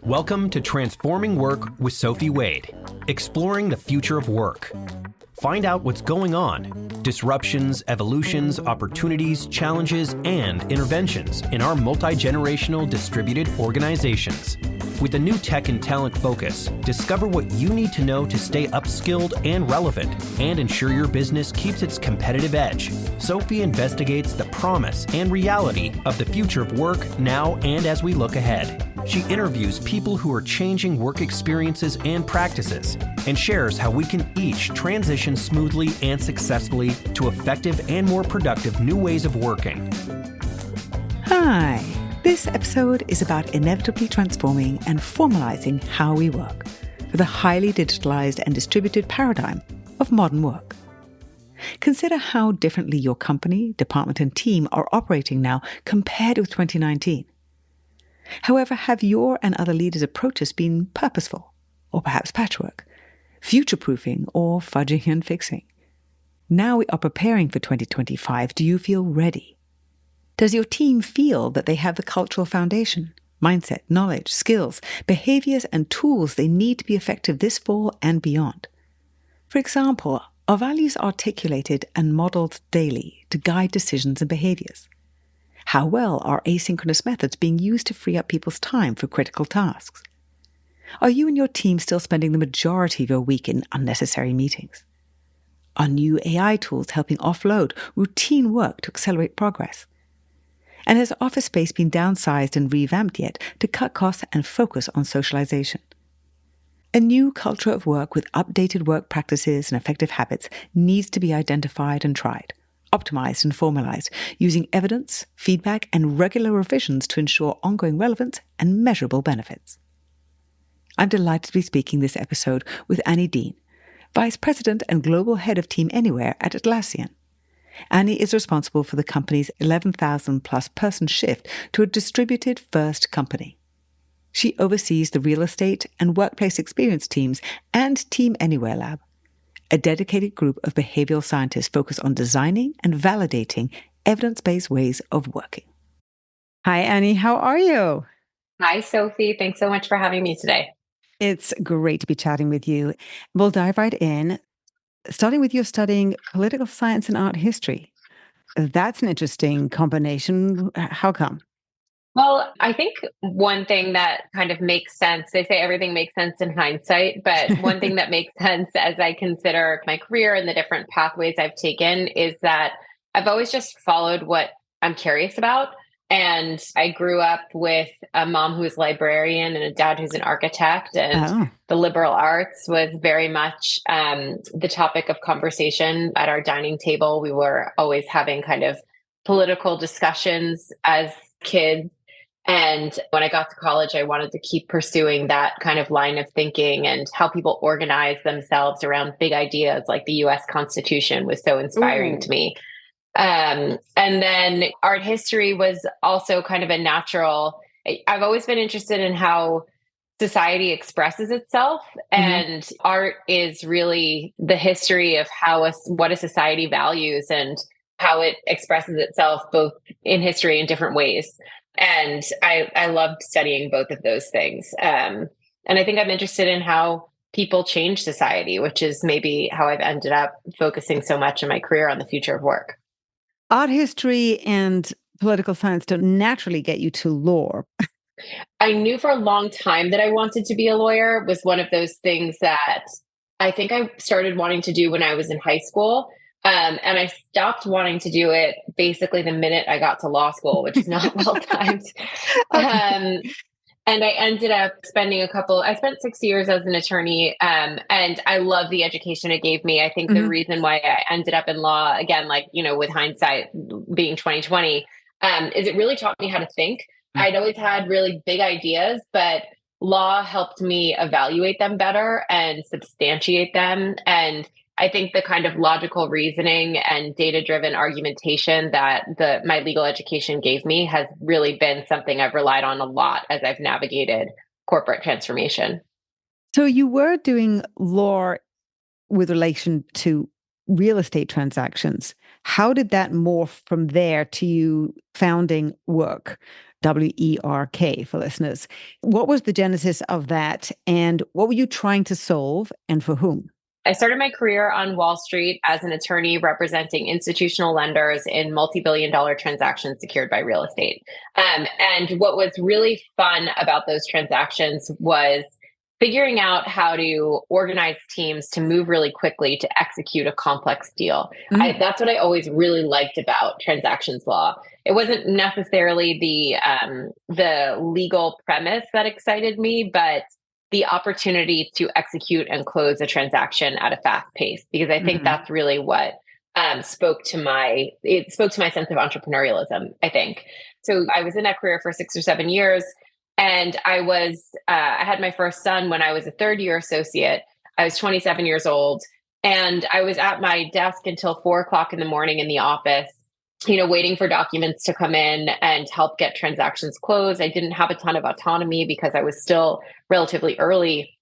Welcome to Transforming Work with Sophie Wade, exploring the future of work. Find out what's going on, disruptions, evolutions, opportunities, challenges, and interventions in our multi-generational distributed organizations. With a new tech and talent focus, discover what you need to know to stay upskilled and relevant and ensure your business keeps its competitive edge. Sophie investigates the promise and reality of the future of work now and as we look ahead. She interviews people who are changing work experiences and practices and shares how we can each transition smoothly and successfully to effective and more productive new ways of working. Hi. This episode is about inevitably transforming and formalizing how we work for the highly digitalized and distributed paradigm of modern work. Consider how differently your company, department, and team are operating now compared with 2019. However, have your and other leaders' approaches been purposeful, or perhaps patchwork, future-proofing, or fudging and fixing? Now we are preparing for 2025. Do you feel ready? Does your team feel that they have the cultural foundation, mindset, knowledge, skills, behaviors, and tools they need to be effective this fall and beyond? For example, are values articulated and modeled daily to guide decisions and behaviors? How well are asynchronous methods being used to free up people's time for critical tasks? Are you and your team still spending the majority of your week in unnecessary meetings? Are new AI tools helping offload routine work to accelerate progress? And has office space been downsized and revamped yet to cut costs and focus on socialization? A new culture of work with updated work practices and effective habits needs to be identified and tried, optimized and formalized, using evidence, feedback, and regular revisions to ensure ongoing relevance and measurable benefits. I'm delighted to be speaking this episode with Annie Dean, Vice President and Global Head of Team Anywhere at Atlassian. Annie is responsible for the company's 11,000 plus person shift to a distributed first company. She oversees the real estate and workplace experience teams and Team Anywhere Lab, a dedicated group of behavioral scientists focused on designing and validating evidence-based ways of working. Hi, Annie. How are you? Hi, Sophie. Thanks so much for having me today. It's great to be chatting with you. We'll dive right in, starting with you studying political science and art history. That's an interesting combination. How come? Well, I think one thing that kind of makes sense, they say everything makes sense in hindsight, but one thing that makes sense as I consider my career and the different pathways I've taken is that I've always just followed what I'm curious about. And I grew up with a mom who was a librarian and a dad who's an architect. And the liberal arts was very much the topic of conversation at our dining table. We were always having kind of political discussions as kids. And when I got to college, I wanted to keep pursuing that kind of line of thinking, and how people organize themselves around big ideas like the US Constitution was so inspiring to me. And then art history was also kind of a natural. I've always been interested in how society expresses itself, and art is really the history of what a society values and how it expresses itself both in history in different ways. And I loved studying both of those things. And I think I'm interested in how people change society, which is maybe how I've ended up focusing so much in my career on the future of work. Art history and political science don't naturally get you to law. I knew for a long time that I wanted to be a lawyer. It was one of those things that I think I started wanting to do when I was in high school. And I stopped wanting to do it basically the minute I got to law school, which is not well timed. And I ended up I spent 6 years as an attorney, and I love the education it gave me. I think the reason why I ended up in law, again, with hindsight being 2020, is it really taught me how to think. I'd always had really big ideas, but law helped me evaluate them better and substantiate them. And I think the kind of logical reasoning and data-driven argumentation that my legal education gave me has really been something I've relied on a lot as I've navigated corporate transformation. So you were doing law with relation to real estate transactions. How did that morph from there to you founding Werk? WERK for listeners. What was the genesis of that, and what were you trying to solve, and for whom? I started my career on Wall Street as an attorney representing institutional lenders in multi-billion-dollar transactions secured by real estate. And what was really fun about those transactions was figuring out how to organize teams to move really quickly to execute a complex deal. That's what I always really liked about transactions law. It wasn't necessarily the legal premise that excited me, but the opportunity to execute and close a transaction at a fast pace, because I think that's really what spoke to my sense of entrepreneurialism, I think. So I was in that career for 6 or 7 years, and I had my first son when I was a third year associate. I was 27 years old, and I was at my desk until 4 o'clock in the morning in the office, waiting for documents to come in and help get transactions closed. I didn't have a ton of autonomy because I was still relatively early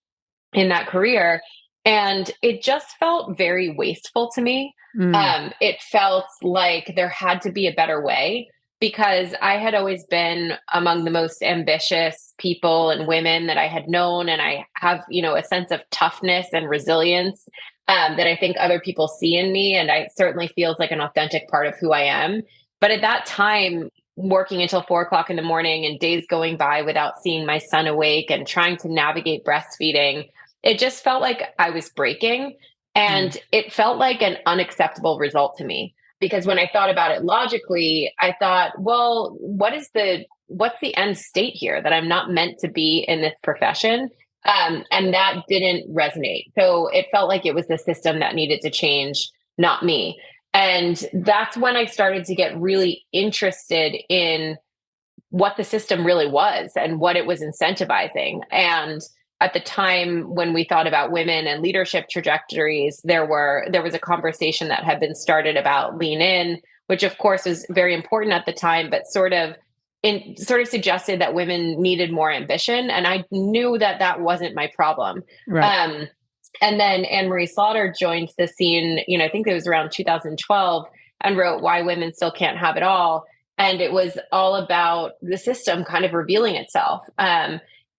in that career. And it just felt very wasteful to me. It felt like there had to be a better way, because I had always been among the most ambitious people and women that I had known. And I have, a sense of toughness and resilience that I think other people see in me. And I certainly feels like an authentic part of who I am. But at that time, working until 4 o'clock in the morning and days going by without seeing my son awake and trying to navigate breastfeeding, it just felt like I was breaking. And it felt like an unacceptable result to me. Because when I thought about it logically, I thought, well, what's the end state here, that I'm not meant to be in this profession? And that didn't resonate. So it felt like it was the system that needed to change, not me. And that's when I started to get really interested in what the system really was and what it was incentivizing. And at the time when we thought about women and leadership trajectories, there was a conversation that had been started about lean in, which of course was very important at the time, but sort of suggested that women needed more ambition. And I knew that wasn't my problem. Right. And then Anne-Marie Slaughter joined the scene, I think it was around 2012, and wrote Why Women Still Can't Have It All. And it was all about the system kind of revealing itself.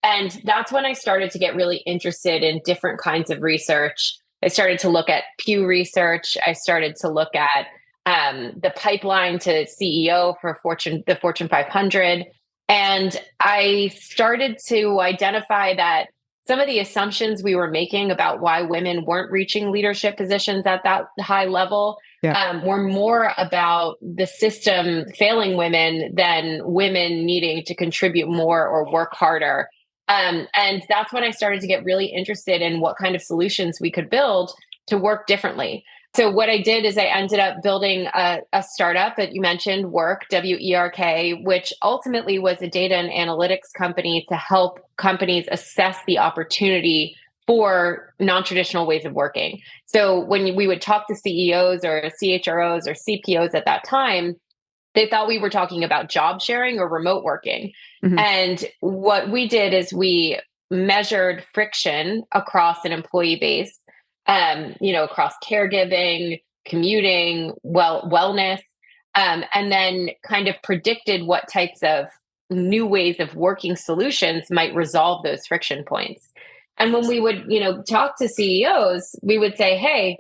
And that's when I started to get really interested in different kinds of research. I started to look at Pew Research. I started to look at the pipeline to CEO for the Fortune 500. And I started to identify that some of the assumptions we were making about why women weren't reaching leadership positions at that high level were more about the system failing women than women needing to contribute more or work harder. And that's when I started to get really interested in what kind of solutions we could build to work differently. So what I did is I ended up building a startup that you mentioned, Werk, WERK, which ultimately was a data and analytics company to help companies assess the opportunity for non-traditional ways of working. So when we would talk to CEOs or CHROs or CPOs at that time, they thought we were talking about job sharing or remote working. And what we did is we measured friction across an employee base, across caregiving, commuting, wellness, and then kind of predicted what types of new ways of working solutions might resolve those friction points. And when we would, talk to CEOs, we would say, hey,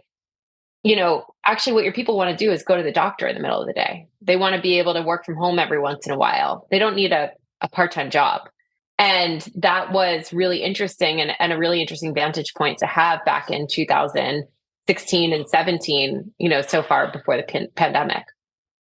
actually what your people want to do is go to the doctor in the middle of the day. They want to be able to work from home every once in a while. They don't need a part-time job. And that was really interesting and a really interesting vantage point to have back in 2016 and 17, so far before the pandemic.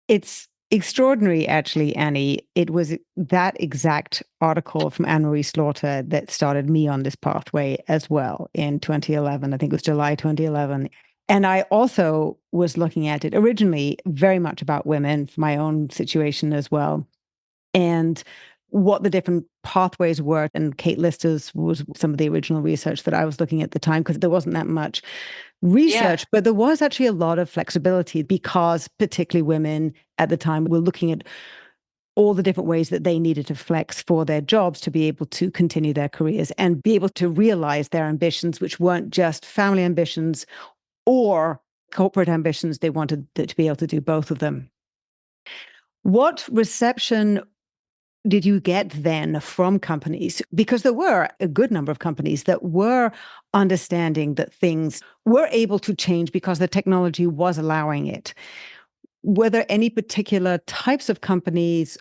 It's extraordinary, actually, Annie. It was that exact article from Anne-Marie Slaughter that started me on this pathway as well in 2011. I think it was July 2011. And I also was looking at it originally very much about women, for my own situation as well, and what the different pathways were. And Kate Lister's was some of the original research that I was looking at the time, because there wasn't that much research, but there was actually a lot of flexibility, because particularly women at the time were looking at all the different ways that they needed to flex for their jobs to be able to continue their careers and be able to realize their ambitions, which weren't just family ambitions or corporate ambitions. They wanted to be able to do both of them. What reception did you get then from companies? Because there were a good number of companies that were understanding that things were able to change because the technology was allowing it. Were there any particular types of companies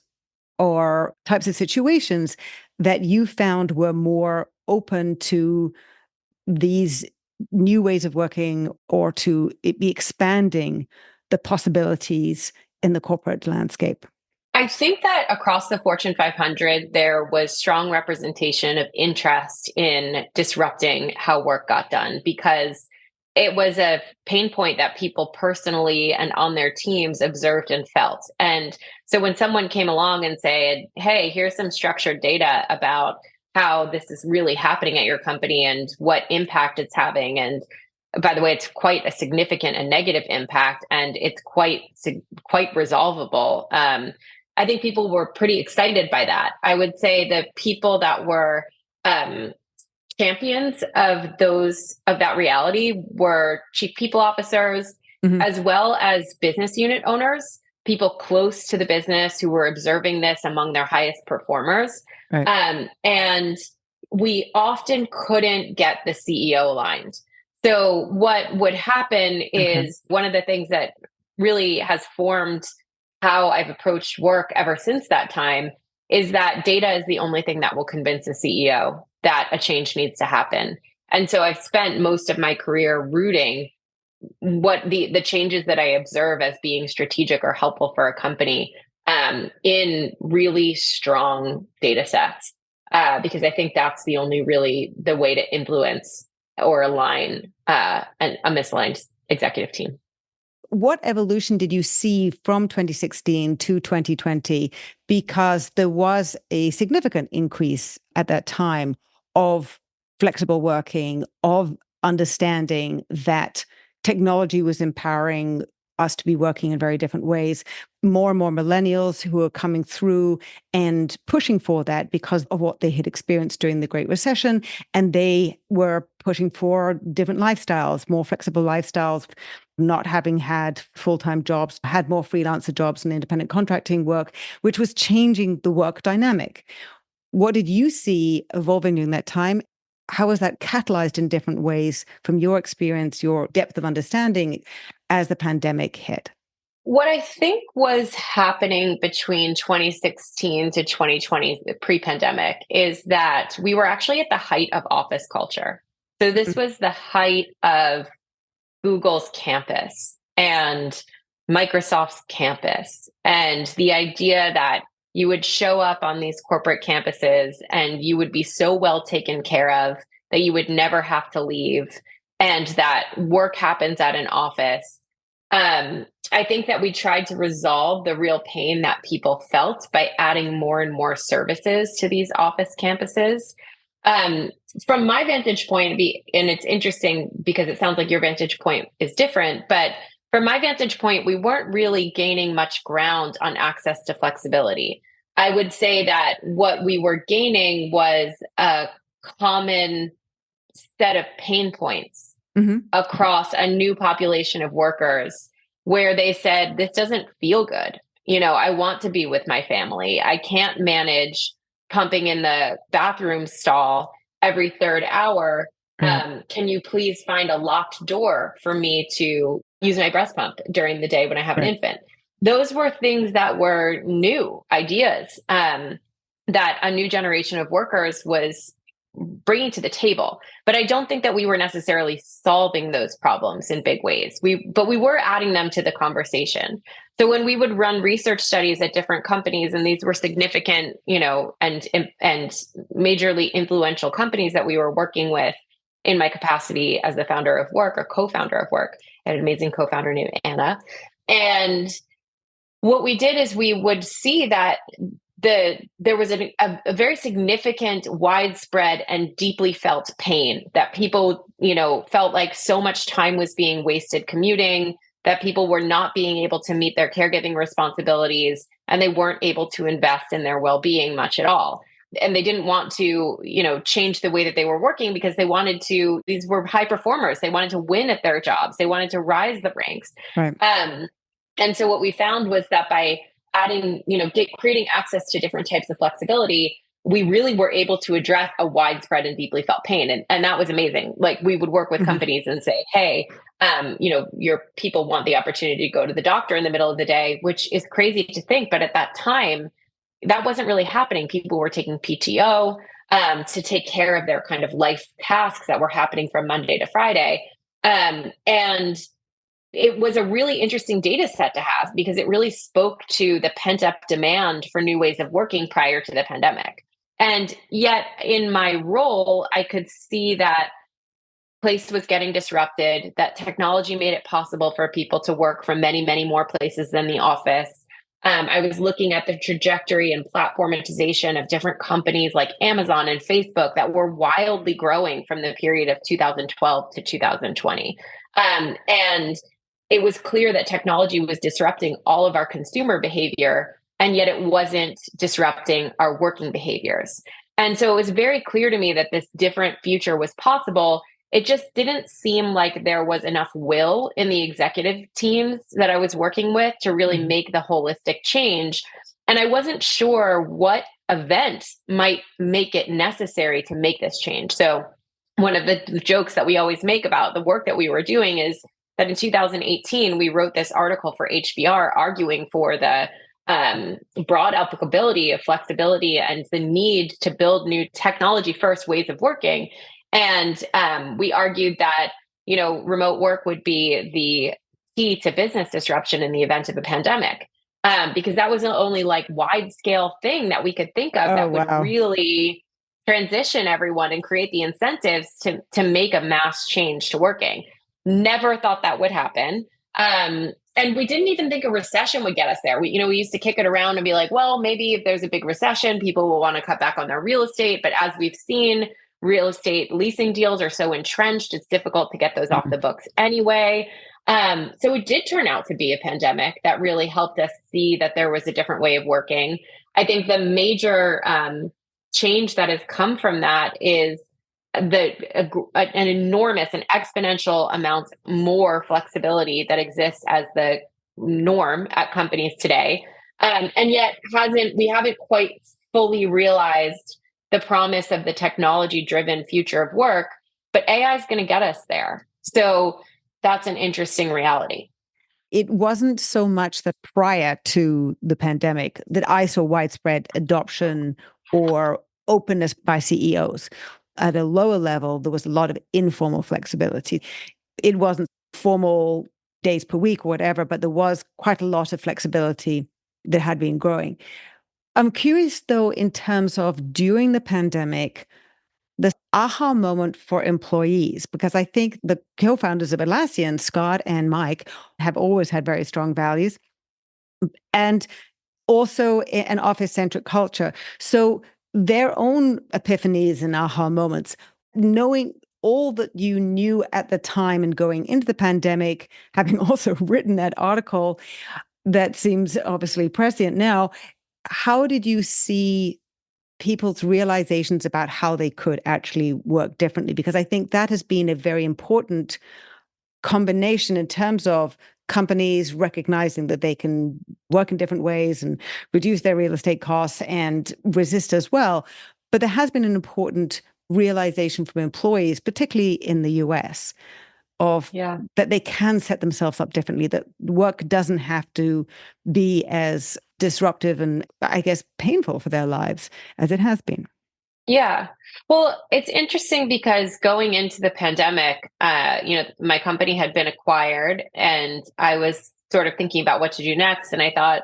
or types of situations that you found were more open to these new ways of working or to it be expanding the possibilities in the corporate landscape? I think that across the Fortune 500, there was strong representation of interest in disrupting how work got done because it was a pain point that people personally and on their teams observed and felt. And so when someone came along and said, hey, here's some structured data about how this is really happening at your company and what impact it's having. And by the way, it's quite a significant and negative impact, and it's quite resolvable. I think people were pretty excited by that. I would say the people that were champions of that reality were chief people officers, as well as business unit owners, people close to the business who were observing this among their highest performers. Right. And we often couldn't get the CEO aligned. So what would happen is one of the things that really has formed how I've approached work ever since that time is that data is the only thing that will convince a CEO that a change needs to happen. And so I've spent most of my career rooting what the changes that I observe as being strategic or helpful for a company in really strong data sets, because I think that's the only really the way to influence or align a misaligned executive team. What evolution did you see from 2016 to 2020? Because there was a significant increase at that time of flexible working, of understanding that technology was empowering us to be working in very different ways. More and more millennials who are coming through and pushing for that because of what they had experienced during the Great Recession. And they were pushing for different lifestyles, more flexible lifestyles, not having had full-time jobs, had more freelancer jobs and independent contracting work, which was changing the work dynamic. What did you see evolving during that time? How was that catalyzed in different ways from your experience, your depth of understanding as the pandemic hit? What I think was happening between 2016 to 2020, pre-pandemic, is that we were actually at the height of office culture. So this was the height of Google's campus and Microsoft's campus, and the idea that you would show up on these corporate campuses and you would be so well taken care of that you would never have to leave, and that work happens at an office. I think that we tried to resolve the real pain that people felt by adding more and more services to these office campuses. From my vantage point, and it's interesting because it sounds like your vantage point is different, but from my vantage point, we weren't really gaining much ground on access to flexibility. I would say that what we were gaining was a common set of pain points across a new population of workers where they said, this doesn't feel good. I want to be with my family. I can't manage pumping in the bathroom stall every third hour. Can you please find a locked door for me to use my breast pump during the day when I have an infant? Those were things that were new ideas that a new generation of workers was bringing to the table. But I don't think that we were necessarily solving those problems in big ways. But we were adding them to the conversation. So when we would run research studies at different companies, and these were significant, and majorly influential companies that we were working with in my capacity as the founder of Werk or co-founder of Werk, I had an amazing co-founder named Anna. And what we did is we would see that there was a very significant, widespread, and deeply felt pain that people, felt like so much time was being wasted commuting, that people were not being able to meet their caregiving responsibilities, and they weren't able to invest in their well-being much at all. And they didn't want to, change the way that they were working because these were high performers. They wanted to win at their jobs. They wanted to rise the ranks. Right. And so what we found was that by adding, creating access to different types of flexibility, we really were able to address a widespread and deeply felt pain. And that was amazing. Like we would work with Mhm. companies and say, hey, your people want the opportunity to go to the doctor in the middle of the day, which is crazy to think. But at that time, that wasn't really happening. People were taking PTO to take care of their kind of life tasks that were happening from Monday to Friday. And it was a really interesting data set to have because it really spoke to the pent up demand for new ways of working prior to the pandemic. And yet, in my role, I could see that place was getting disrupted, that technology made it possible for people to work from many, many more places than the office. I was looking at the trajectory and platformatization of different companies like Amazon and Facebook that were wildly growing from the period of 2012 to 2020. And it was clear that technology was disrupting all of our consumer behavior, and yet it wasn't disrupting our working behaviors. And so it was very clear to me that this different future was possible. It just didn't seem like there was enough will in the executive teams that I was working with to really make the holistic change. And I wasn't sure what event might make it necessary to make this change. So, one of the jokes that we always make about the work that we were doing is that in 2018, we wrote this article for HBR arguing for the broad applicability of flexibility and the need to build new technology first ways of working. And we argued that, remote work would be the key to business disruption in the event of a pandemic, because that was the only like wide scale thing that we could think of Oh, that would wow. really transition everyone and create the incentives to make a mass change to working. Never thought that would happen. And we didn't even think a recession would get us there. We used to kick it around and be like, well, maybe if there's a big recession, people will want to cut back on their real estate. But as we've seen, real estate leasing deals are so entrenched, it's difficult to get those off the books anyway. So it did turn out to be a pandemic that really helped us see that there was a different way of working. I think the major change that has come from that is an enormous and exponential amount more flexibility that exists as the norm at companies today. And yet we haven't quite fully realized the promise of the technology driven future of work, but AI is going to get us there. So that's an interesting reality. It wasn't so much that prior to the pandemic that I saw widespread adoption or openness by CEOs. At a lower level, there was a lot of informal flexibility. It wasn't formal days per week or whatever, but there was quite a lot of flexibility that had been growing. I'm curious, though, in terms of during the pandemic, the aha moment for employees, because I think the co-founders of Atlassian, Scott and Mike, have always had very strong values and also an office-centric culture. So their own epiphanies and aha moments, knowing all that you knew at the time and going into the pandemic, having also written that article that seems obviously prescient now, how did you see people's realizations about how they could actually work differently? Because I think that has been a very important combination in terms of companies recognizing that they can work in different ways and reduce their real estate costs and resist as well. But there has been an important realization from employees, particularly in the US, of that they can set themselves up differently, that work doesn't have to be as disruptive and, I guess, painful for their lives as it has been. Yeah. Well, it's interesting because going into the pandemic, my company had been acquired and I was sort of thinking about what to do next. And I thought,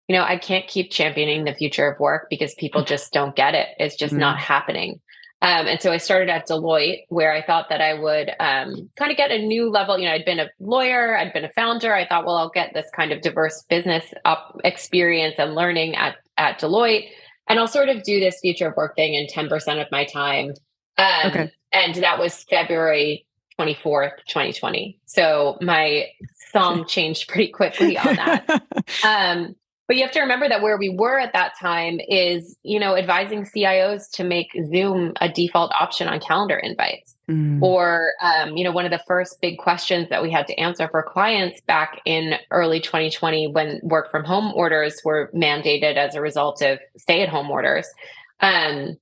I can't keep championing the future of work because people just don't get it. It's just not happening. And so I started at Deloitte, where I thought that I would kind of get a new level. I'd been a lawyer, I'd been a founder. I thought, well, I'll get this kind of diverse business experience and learning at Deloitte. And I'll sort of do this future of work thing in 10% of my time. Okay. And that was February 24th, 2020. So my song changed pretty quickly on that. But you have to remember that where we were at that time is, advising CIOs to make Zoom a default option on calendar invites. Mm. Or, one of the first big questions that we had to answer for clients back in early 2020 when work from home orders were mandated as a result of stay at home orders, um,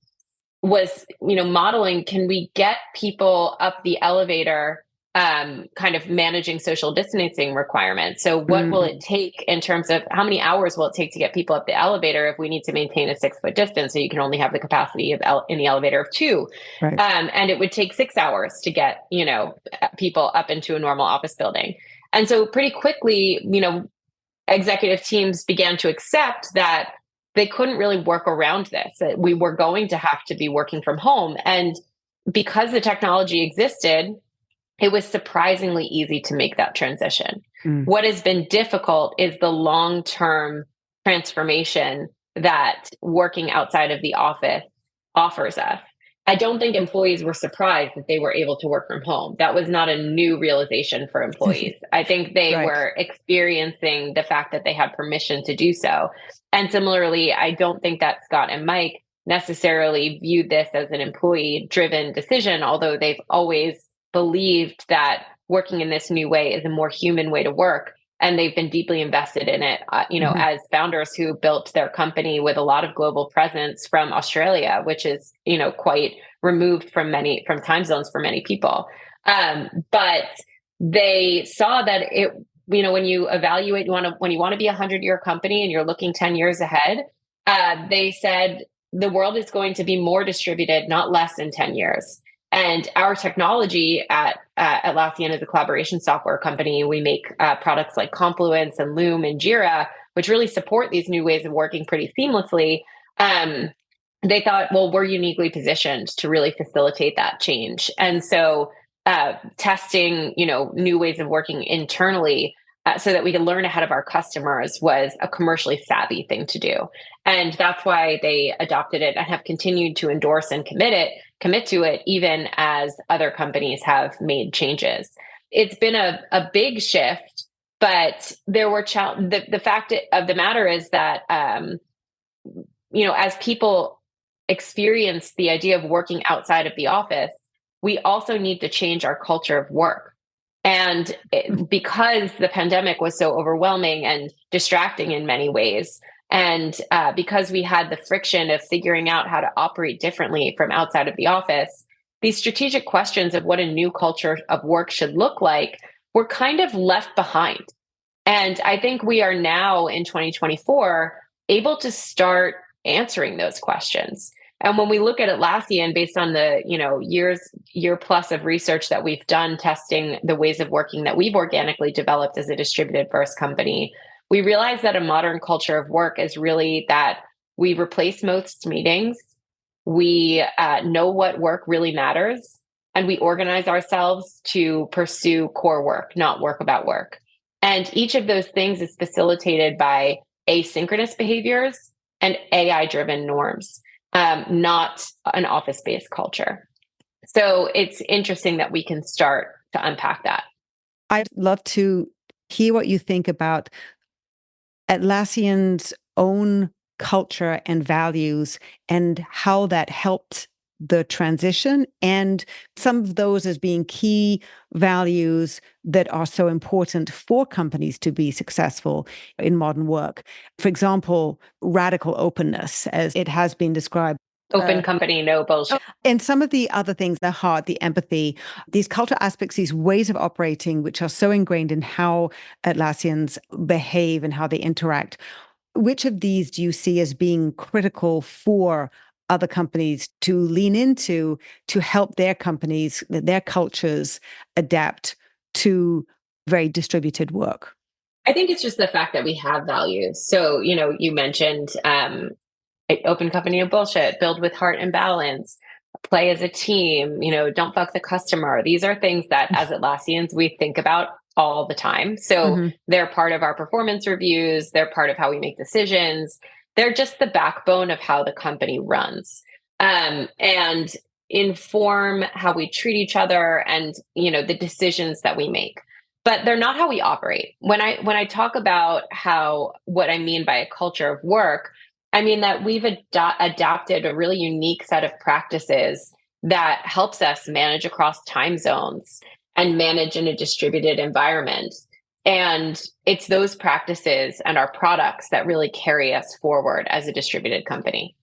was, modeling, can we get people up the elevator, kind of managing social distancing requirements? So what will it Mm. take in terms of how many hours will it take to get people up the elevator if we need to maintain a 6 foot distance? So you can only have the capacity of in the elevator of two. Right. And it would take 6 hours to get, people up into a normal office building. And so pretty quickly, executive teams began to accept that they couldn't really work around this, that we were going to have to be working from home. And because the technology existed, it was surprisingly easy to make that transition. Mm. What has been difficult is the long-term transformation that working outside of the office offers us. I don't think employees were surprised that they were able to work from home. That was not a new realization for employees. I think they Right. were experiencing the fact that they had permission to do so. And similarly, I don't think that Scott and Mike necessarily viewed this as an employee driven decision, although they've always believed that working in this new way is a more human way to work. And they've been deeply invested in it, Mhm. as founders who built their company with a lot of global presence from Australia, which is, quite removed from time zones for many people. But they saw that when you evaluate, when you want to be a 100-year company and you're looking 10 years ahead, they said the world is going to be more distributed, not less in 10 years. And our technology at Atlassian is a collaboration software company. We make products like Confluence and Loom and Jira, which really support these new ways of working pretty seamlessly. They thought, well, we're uniquely positioned to really facilitate that change. And so testing, new ways of working internally so that we can learn ahead of our customers was a commercially savvy thing to do. And that's why they adopted it and have continued to endorse and commit to it, even as other companies have made changes. It's been a big shift, but there were the fact of the matter is that, as people experience the idea of working outside of the office, we also need to change our culture of work. And because the pandemic was so overwhelming and distracting in many ways, and because we had the friction of figuring out how to operate differently from outside of the office, these strategic questions of what a new culture of work should look like were kind of left behind. And I think we are now in 2024 able to start answering those questions. And when we look at Atlassian, based on the year plus of research that we've done testing the ways of working that we've organically developed as a distributed first company, we realize that a modern culture of work is really that we replace most meetings, we know what work really matters, and we organize ourselves to pursue core work, not work about work. And each of those things is facilitated by asynchronous behaviors and AI-driven norms, not an office-based culture. So it's interesting that we can start to unpack that. I'd love to hear what you think about Atlassian's own culture and values and how that helped the transition, and some of those as being key values that are so important for companies to be successful in modern work. For example, radical openness, as it has been described. Open company, no bullshit. And some of the other things, the heart, the empathy, these cultural aspects, these ways of operating, which are so ingrained in how Atlassians behave and how they interact. Which of these do you see as being critical for other companies to lean into to help their companies, their cultures adapt to very distributed work? I think it's just the fact that we have values. So, you mentioned open company of bullshit, build with heart and balance, play as a team, don't fuck the customer. These are things that as Atlassians, we think about all the time. So Mm-hmm. they're part of our performance reviews. They're part of how we make decisions. They're just the backbone of how the company runs, and inform how we treat each other and, the decisions that we make. but they're not how we operate. When I talk about how what I mean by a culture of work, I mean that we've adapted a really unique set of practices that helps us manage across time zones and manage in a distributed environment. And it's those practices and our products that really carry us forward as a distributed company.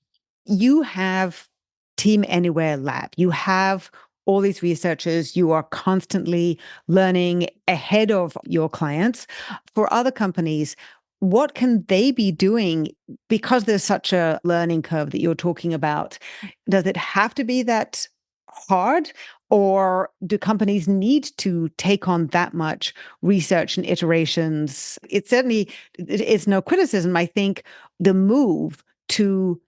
You have Team Anywhere Lab. You have all these researchers. You are constantly learning ahead of your clients. For other companies, what can they be doing because there's such a learning curve that you're talking about? Does it have to be that hard? Or do companies need to take on that much research and iterations? It's no criticism. I think the move to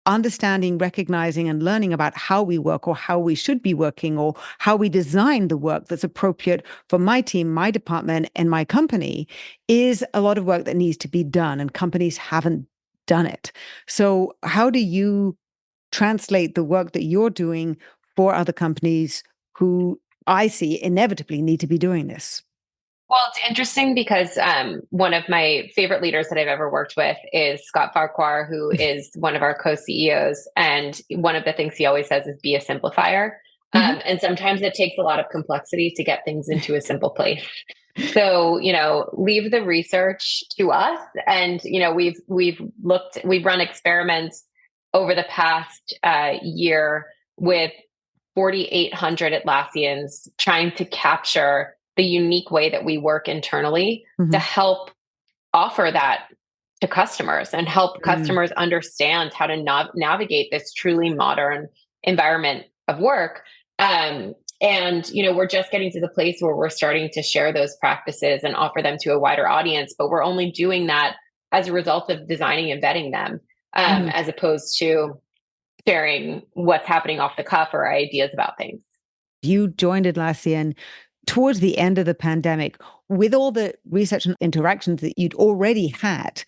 understanding, recognizing, and learning about how we work or how we should be working or how we design the work that's appropriate for my team, my department, and my company is a lot of work that needs to be done, and companies haven't done it. So, how do you translate the work that you're doing for other companies who I see inevitably need to be doing this? Well, it's interesting because one of my favorite leaders that I've ever worked with is Scott Farquhar, who is one of our co-CEOs. And one of the things he always says is be a simplifier. Mhm. And sometimes it takes a lot of complexity to get things into a simple place. So, leave the research to us. And, we've run experiments over the past year with 4,800 Atlassians trying to capture the unique way that we work internally to Mhm. help offer that to customers and help Mm. customers understand how to navigate this truly modern environment of work. And we're just getting to the place where we're starting to share those practices and offer them to a wider audience, but we're only doing that as a result of designing and vetting them, Mhm. as opposed to sharing what's happening off the cuff or ideas about things. You joined Atlassian towards the end of the pandemic with all the research and interactions that you'd already had,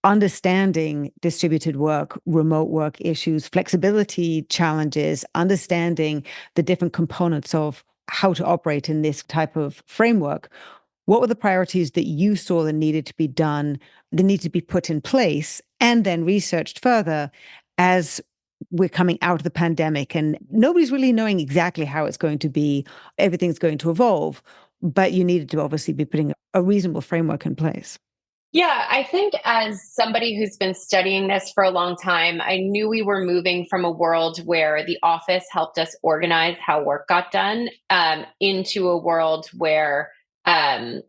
understanding distributed work, remote work issues, flexibility challenges, understanding the different components of how to operate in this type of framework. What were the priorities that you saw that needed to be done, that need to be put in place, and then researched further as we're coming out of the pandemic and nobody's really knowing exactly how it's going to be? Everything's going to evolve, but you needed to obviously be putting a reasonable framework in place. Yeah, I think as somebody who's been studying this for a long time, I knew we were moving from a world where the office helped us organize how work got done, into a world where, um,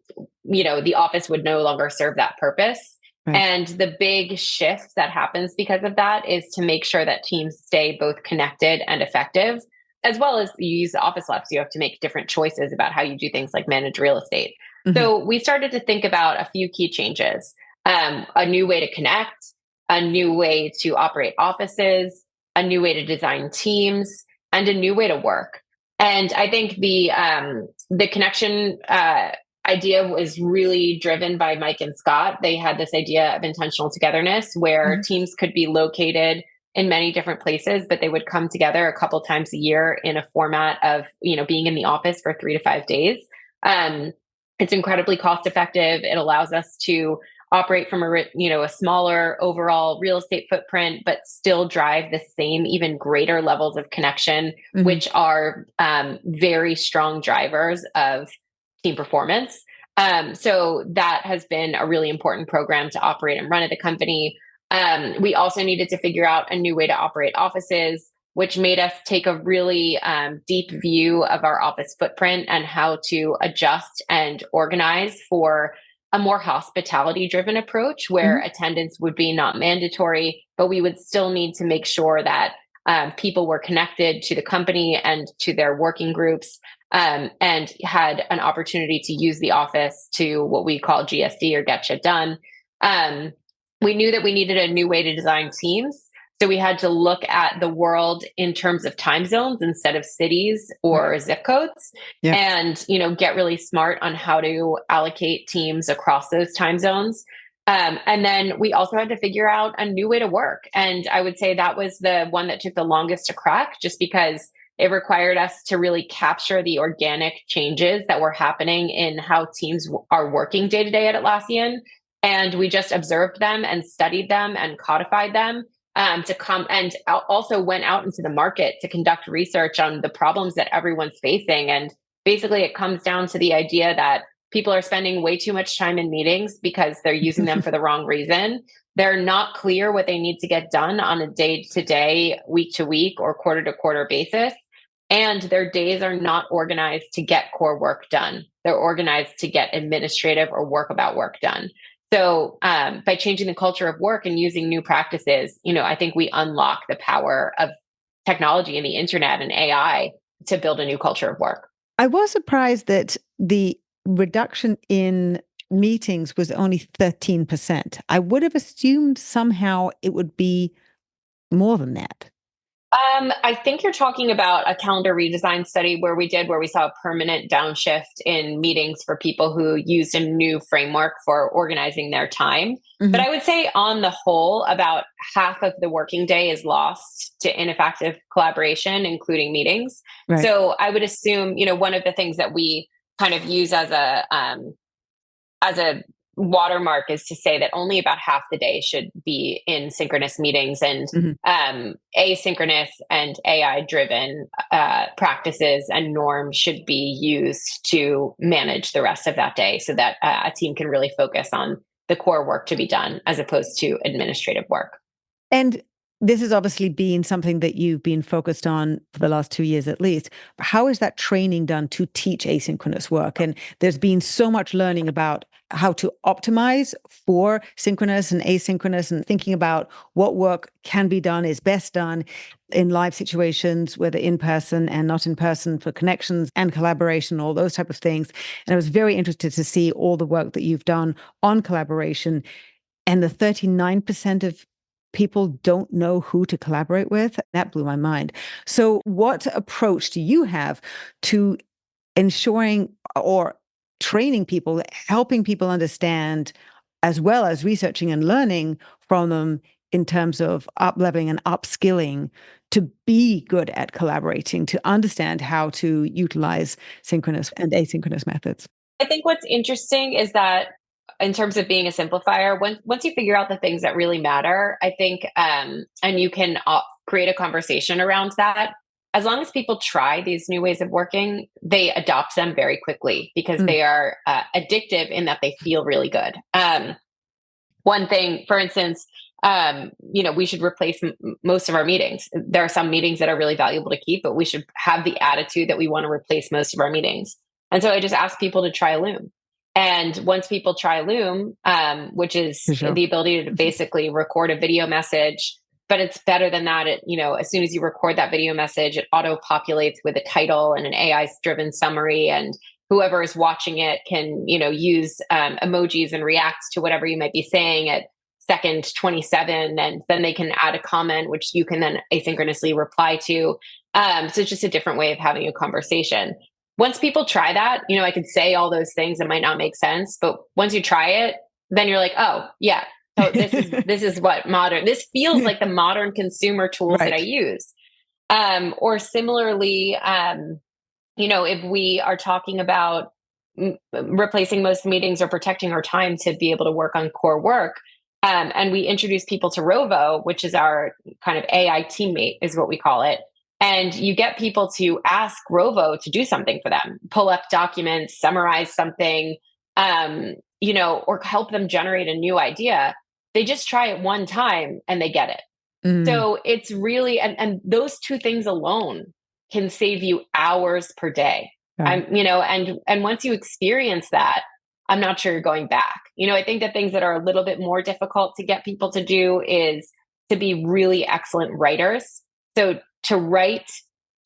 the office would no longer serve that purpose. Right. And the big shift that happens because of that is to make sure that teams stay both connected and effective, as well as you use the office left. So you have to make different choices about how you do things like manage real estate. Mhm. So we started to think about a few key changes, a new way to connect, a new way to operate offices, a new way to design teams, and a new way to work. And I think the connection idea was really driven by Mike and Scott. They had this idea of intentional togetherness where Mhm. teams could be located in many different places, but they would come together a couple times a year in a format of being in the office for 3 to 5 days. Um, it's incredibly cost effective. It allows us to operate from a smaller overall real estate footprint, but still drive the same, even greater levels of connection, Mhm. which are very strong drivers of team performance. So that has been a really important program to operate and run at the company. We also needed to figure out a new way to operate offices, which made us take a really deep view of our office footprint and how to adjust and organize for a more hospitality driven approach where Mhm. attendance would be not mandatory, but we would still need to make sure that people were connected to the company and to their working groups, and had an opportunity to use the office to what we call GSD or get shit done. Um, we knew that we needed a new way to design teams. So we had to look at the world in terms of time zones instead of cities Right. or zip codes, Yeah. and get really smart on how to allocate teams across those time zones. And then we also had to figure out a new way to work. And I would say that was the one that took the longest to crack, just because It required us to really capture the organic changes that were happening in how teams are working day to day at Atlassian. And we just observed them and studied them and codified them to come and also went out into the market to conduct research on the problems that everyone's facing. And basically, it comes down to the idea that people are spending way too much time in meetings because they're using them for the wrong reason. They're not clear what they need to get done on a day-to-day, week-to-week, or quarter-to-quarter basis. And their days are not organized to get core work done. They're organized to get administrative or work about work done. So by changing the culture of work and using new practices, I think we unlock the power of technology and the internet and AI to build a new culture of work. I was surprised that the reduction in meetings was only 13%. I would have assumed somehow it would be more than that. I think you're talking about a calendar redesign study where we saw a permanent downshift in meetings for people who used a new framework for organizing their time. But I would say on the whole, about half of the working day is lost to ineffective collaboration, including meetings. Right. So I would assume, one of the things that we kind of use as a watermark is to say that only about half the day should be in synchronous meetings, and asynchronous and AI driven practices and norms should be used to manage the rest of that day so that a team can really focus on the core work to be done as opposed to administrative work. And this has obviously been something that you've been focused on for the last 2 years at least. How is that training done to teach asynchronous work? And there's been so much learning about how to optimize for synchronous and asynchronous, and thinking about what work can be done, is best done in live situations, whether in person and not in person, for connections and collaboration, all those type of things. And I was very interested to see all the work that you've done on collaboration, and the 39% of people don't know who to collaborate with. That blew my mind. So what approach do you have to ensuring or training people, helping people understand, as well as researching and learning from them in terms of up-leveling and upskilling to be good at collaborating, to understand how to utilize synchronous and asynchronous methods? I think what's interesting is that in terms of being a simplifier, once you figure out the things that really matter, I think, and you can create a conversation around that, as long as people try these new ways of working, they adopt them very quickly because they are addictive in that they feel really good. One thing, for instance, we should replace most of our meetings. There are some meetings that are really valuable to keep, but we should have the attitude that we want to replace most of our meetings. And so I just ask people to try Loom. And once people try Loom, which is the ability to basically record a video message, but it's better than that. As soon as you record that video message, it auto populates with a title and an AI-driven summary, and whoever is watching it can, use emojis and react to whatever you might be saying at second 27, and then they can add a comment, which you can then asynchronously reply to. So it's just a different way of having a conversation. Once people try that, I could say all those things that might not make sense, but once you try it, then you're like, oh yeah, so this is what this feels like the modern consumer tools that I use. Or similarly, if we are talking about replacing most meetings or protecting our time to be able to work on core work, and we introduce people to Rovo, which is our kind of AI teammate, is what we call it. And you get people to ask Rovo to do something for them, pull up documents, summarize something, or help them generate a new idea. They just try it one time and they get it. So it's really, and those two things alone can save you hours per day. Right. And once you experience that, I'm not sure you're going back. I think the things that are a little bit more difficult to get people to do is to be really excellent writers. So to write,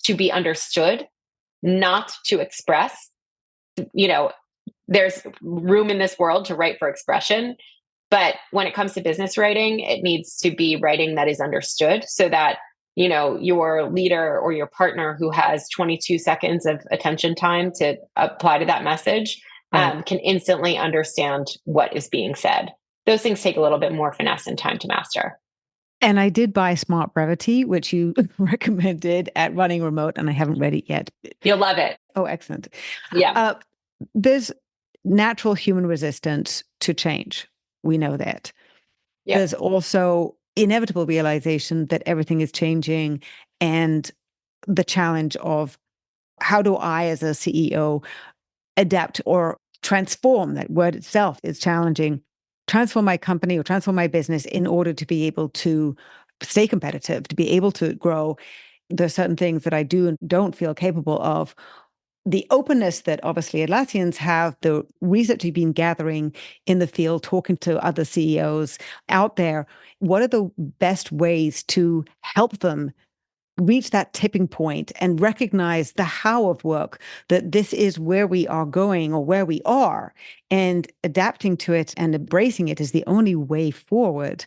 to be understood, not to express. There's room in this world to write for expression. But when it comes to business writing, it needs to be writing that is understood so that, your leader or your partner who has 22 seconds of attention time to apply to that message can instantly understand what is being said. Those things take a little bit more finesse and time to master. And I did buy Smart Brevity, which you recommended at Running Remote, and I haven't read it yet. You'll love it. Oh, excellent. Yeah. There's natural human resistance to change. We know that. Yep. There's also inevitable realization that everything is changing, and the challenge of how do I, as a CEO, adapt or transform? That word itself is challenging. Transform my company or transform my business in order to be able to stay competitive, to be able to grow. There's certain things that I do and don't feel capable of. The openness that obviously Atlassians have, the research you've been gathering in the field, talking to other CEOs out there, what are the best ways to help them reach that tipping point and recognize the how of work, that this is where we are going or where we are, and adapting to it and embracing it is the only way forward?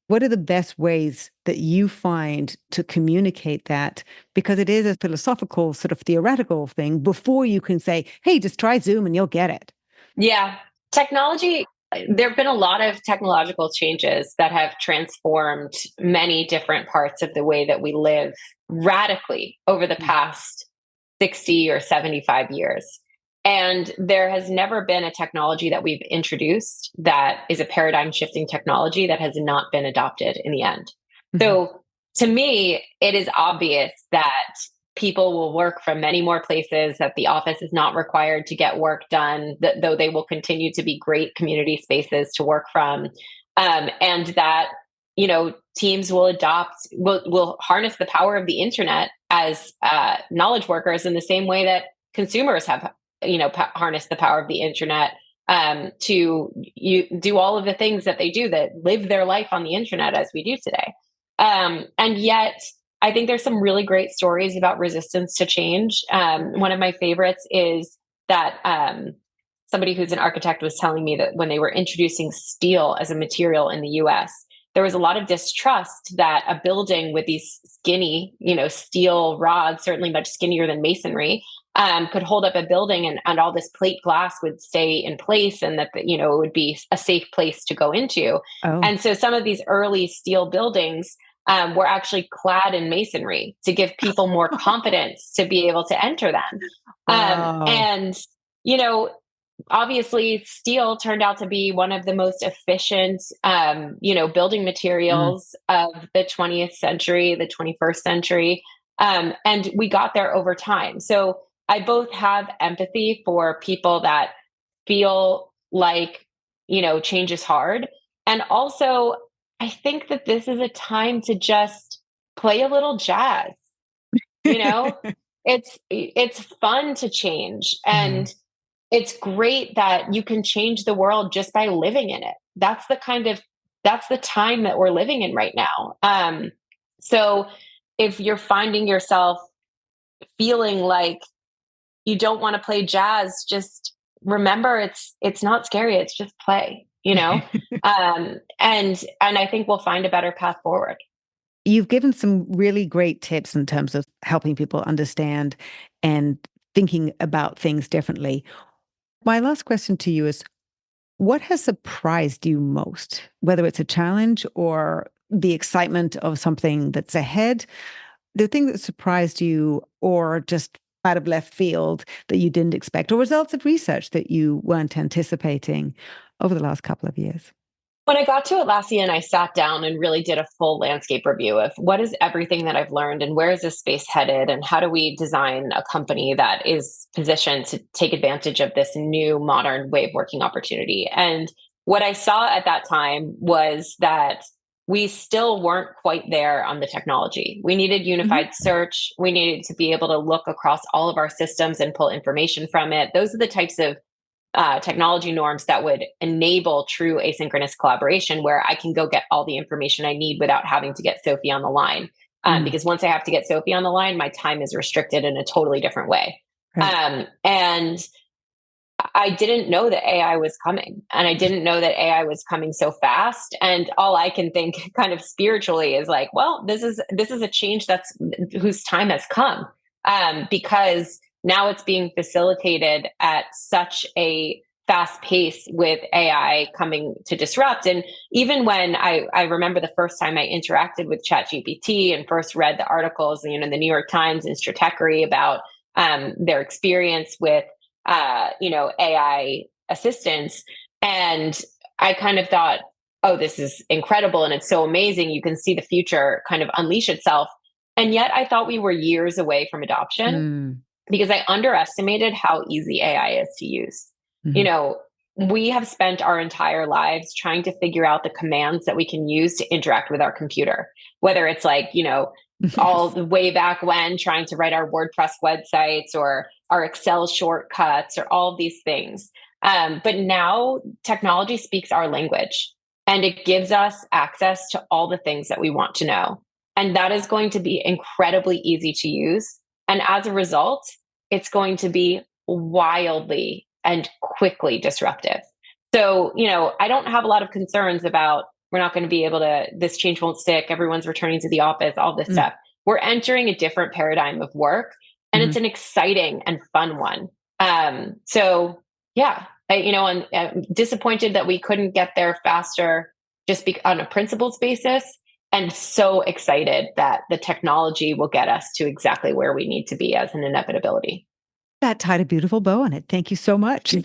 What are the best ways that you find to communicate that? Because it is a philosophical, sort of theoretical thing before you can say, hey, just try Zoom and you'll get it. Yeah. Technology, there have been a lot of technological changes that have transformed many different parts of the way that we live radically over the past 60 or 75 years. And there has never been a technology that we've introduced that is a paradigm shifting technology that has not been adopted in the end. Mhm. So to me, it is obvious that people will work from many more places, that the office is not required to get work done, that though they will continue to be great community spaces to work from. And that, teams will will harness the power of the internet as knowledge workers in the same way that consumers have, harnessed the power of the internet to do all of the things that they do, that live their life on the internet as we do today. And yet, I think there's some really great stories about resistance to change. One of my favorites is that somebody who's an architect was telling me that when they were introducing steel as a material in the US, there was a lot of distrust that a building with these skinny, steel rods, certainly much skinnier than masonry, could hold up a building, and all this plate glass would stay in place, and that, it would be a safe place to go into. Oh, And so some of these early steel buildings were actually clad in masonry to give people more confidence to be able to enter them. wow. And, you know, obviously steel turned out to be one of the most efficient, building Mm. materials of the 20th century, the 21st century. And we got there over time. So I both have empathy for people that feel like, change is hard. And also, I think that this is a time to just play a little jazz. You know, it's fun to change, Yeah. and it's great that you can change the world just by living in it. That's the time that we're living in right now. So if you're finding yourself feeling like you don't want to play jazz, just remember it's not scary. It's just play, and I think we'll find a better path forward. You've given some really great tips in terms of helping people understand and thinking about things differently. My last question to you is, what has surprised you most, whether it's a challenge or the excitement of something that's ahead? The thing that surprised you, or just out of left field that you didn't expect, or results of research that you weren't anticipating over the last couple of years? When I got to Atlassian, I sat down and really did a full landscape review of what is everything that I've learned, and where is this space headed, and how do we design a company that is positioned to take advantage of this new modern way of working opportunity. And what I saw at that time was that we still weren't quite there on the technology. We needed Mhm. unified search. We needed to be able to look across all of our systems and pull information from it. Those are the types of technology norms that would enable true asynchronous collaboration, where I can go get all the information I need without having to get Sophie on the line. Mm, Because once I have to get Sophie on the line, my time is restricted in a totally different way. right. And I didn't know that AI was coming, and I didn't know that AI was coming so fast. And all I can think kind of spiritually is like, well, this is a change that's whose time has come, because now it's being facilitated at such a fast pace with AI coming to disrupt. And even when I remember the first time I interacted with ChatGPT and first read the articles, the New York Times and Stratechery about their experience with, AI assistants. And I kind of thought, oh, this is incredible. And it's so amazing. You can see the future kind of unleash itself. And yet I thought we were years away from adoption because I underestimated how easy AI is to use. We have spent our entire lives trying to figure out the commands that we can use to interact with our computer, whether it's all the way back when trying to write our WordPress websites or our Excel shortcuts or all of these things. But now technology speaks our language and it gives us access to all the things that we want to know. And that is going to be incredibly easy to use. And as a result, it's going to be wildly and quickly disruptive. So, I don't have a lot of concerns about we're not going to be able to, this change won't stick, everyone's returning to the office, all this stuff. We're entering a different paradigm of work, and it's an exciting and fun one. I'm disappointed that we couldn't get there faster just on a principles basis, and so excited that the technology will get us to exactly where we need to be as an inevitability. That tied a beautiful bow on it. Thank you so much.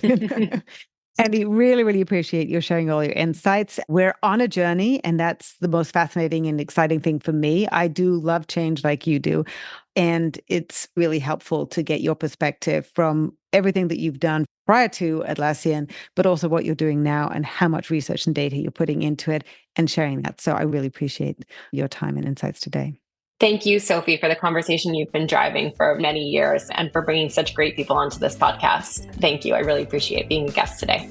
Andy, really, really appreciate you sharing all your insights. We're on a journey, and that's the most fascinating and exciting thing for me. I do love change like you do, and it's really helpful to get your perspective from everything that you've done prior to Atlassian, but also what you're doing now and how much research and data you're putting into it and sharing that. So I really appreciate your time and insights today. Thank you, Sophie, for the conversation you've been driving for many years and for bringing such great people onto this podcast. Thank you. I really appreciate being a guest today.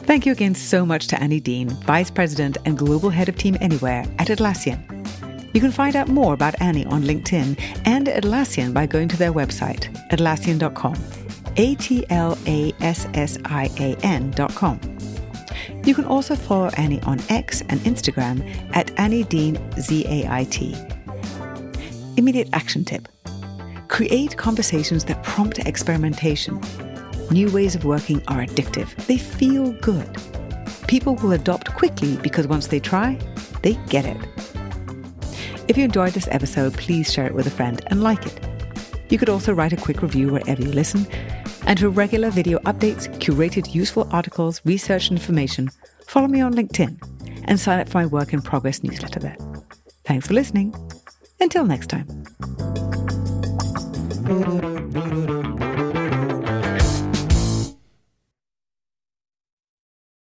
Thank you again so much to Annie Dean, Vice President and Global Head of Team Anywhere at Atlassian. You can find out more about Annie on LinkedIn and Atlassian by going to their website, atlassian.com, Atlassian.com. You can also follow Annie on X and Instagram at AnnieDeanZAIT. Immediate action tip. Create conversations that prompt experimentation. New ways of working are addictive. They feel good. People will adopt quickly because once they try, they get it. If you enjoyed this episode, please share it with a friend and like it. You could also write a quick review wherever you listen. And for regular video updates, curated useful articles, research and information, follow me on LinkedIn and sign up for my Work in Progress newsletter there. Thanks for listening. Until next time.